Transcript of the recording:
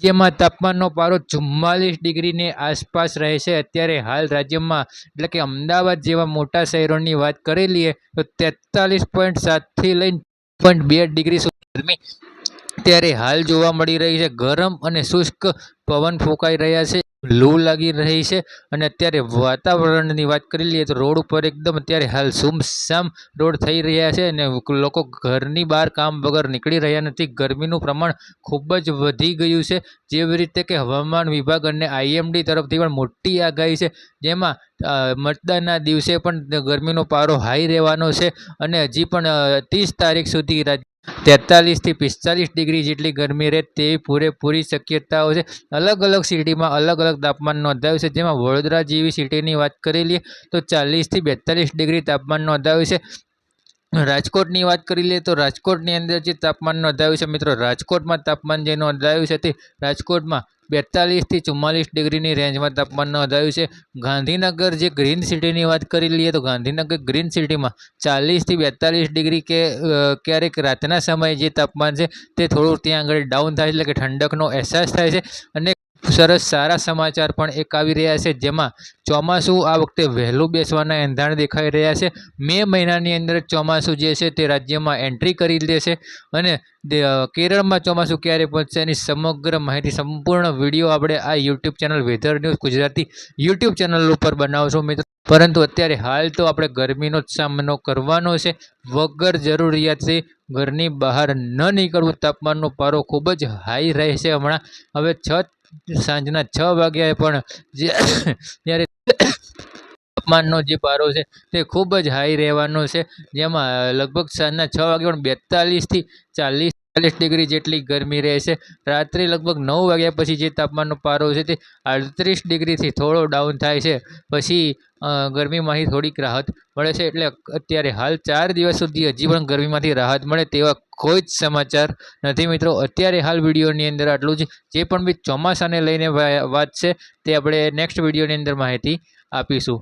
જેમાં તાપમાનનો પારો 44 ડિગ્રીની આસપાસ રહેશે। અત્યારે હાલ રાજ્યમાં એટલે કે અમદાવાદ જેવા મોટા શહેરોની વાત કરી લઈએ તો 43.7થી લઈને 2 ડિગ્રી સુધી ગરમી ત્યારે હાલ જોવા મળી રહી છે। ગરમ અને શુષ્ક પવન ફૂંકાઈ રહ્યા છે, લૂ લાગી રહી છે અને અત્યારે વાતાવરણની વાત કરી લઈએ તો રોડ ઉપર એકદમ અત્યારે હાલ સુમસામ રોડ થઈ રહ્યા છે અને લોકો ઘરની બહાર કામ વગર નીકળી રહ્યા નથી। ગરમીનું પ્રમાણ ખૂબ જ વધી ગયું છે। જેવી રીતે કે હવામાન વિભાગ અને આઈએમડી તરફથી પણ મોટી આગાહી છે, જેમાં મતદાનના દિવસે પણ ગરમીનો પારો હાઈ રહેવાનો છે અને હજી પણ 30 તારીખ સુધી 43થી 45 ડિગ્રી જેટલી ગરમી રહે તેવી પૂરેપૂરી શક્યતાઓ છે। અલગ અલગ સિટીમાં અલગ અલગ તાપમાન નોંધાયું છે, જેમાં વડોદરા જેવી સિટીની વાત કરી લઈએ તો 40થી 42 ડિગ્રી તાપમાન નોંધાયું છે। રાજકોટની વાત કરી લઈએ તો રાજકોટની અંદર જે તાપમાન નોંધાયું છે મિત્રો, રાજકોટમાં તાપમાન જે નોંધાયું છે તે રાજકોટમાં 42થી 44 ડિગ્રીની રેન્જમાં તાપમાન નોંધાયું છે। ગાંધીનગર જે ગ્રીન સિટીની વાત કરી લઈએ તો ગાંધીનગર ગ્રીન સિટીમાં 40થી 42 ડિગ્રી કે ક્યારેક રાતના સમયે જે તાપમાન છે તે થોડું ત્યાં આગળ ડાઉન થાય છે, એટલે કે ઠંડકનો અહેસાસ થાય છે। અને સરસ સારા સમાચાર પણ એક આવી રહ્યા છે, જેમાં ચોમાસું આ વખતે વહેલું બેસવાના એંધાણ દેખાઈ રહ્યા છે। મે મહિનાની અંદર ચોમાસું જે છે તે રાજ્યમાં એન્ટ્રી કરી દેશે અને કેરળમાં ચોમાસું ક્યારે પહોંચશે એની સમગ્ર માહિતી, સંપૂર્ણ વિડીયો આપણે આ YouTube channel weather news Gujarati YouTube channel ઉપર બનાવશું મિત્રો। પરંતુ અત્યારે હાલ તો આપણે ગરમીનો જ સામનો કરવાનો છે, વગર જરૂરિયાતથી ઘરની બહાર ન નીકળવું। તાપમાનનો પારો ખૂબ જ હાઈ રહેશે હમણાં। હવે સાંજના 6 વાગ્યાએ પણ જ્યારે તાપમાનનો જે પારો છે તે ખૂબ જ હાઈ રહેવાનો છે, જેમાં લગભગ સાંજના 6 વાગે પણ 42થી 40 ડિગ્રી જેટલી ગરમી રહેશે। રાત્રે લગભગ 9 વાગ્યા પછી જે તાપમાનનો પારો છે તે 38 ડિગ્રીથી થોડો ડાઉન થાય છે, પછી ગરમીમાંથી થોડીક રાહત મળે છે। એટલે અત્યારે હાલ 4 દિવસ સુધી હજી પણ ગરમીમાંથી રાહત મળે તેવા કોઈ જ સમાચાર નથી મિત્રો। અત્યારે હાલ વિડીયોની અંદર આટલું જ। જે પણ બી ચોમાસાને લઈને વાત છે તે આપણે નેક્સ્ટ વિડીયોની અંદર માહિતી આપીશું।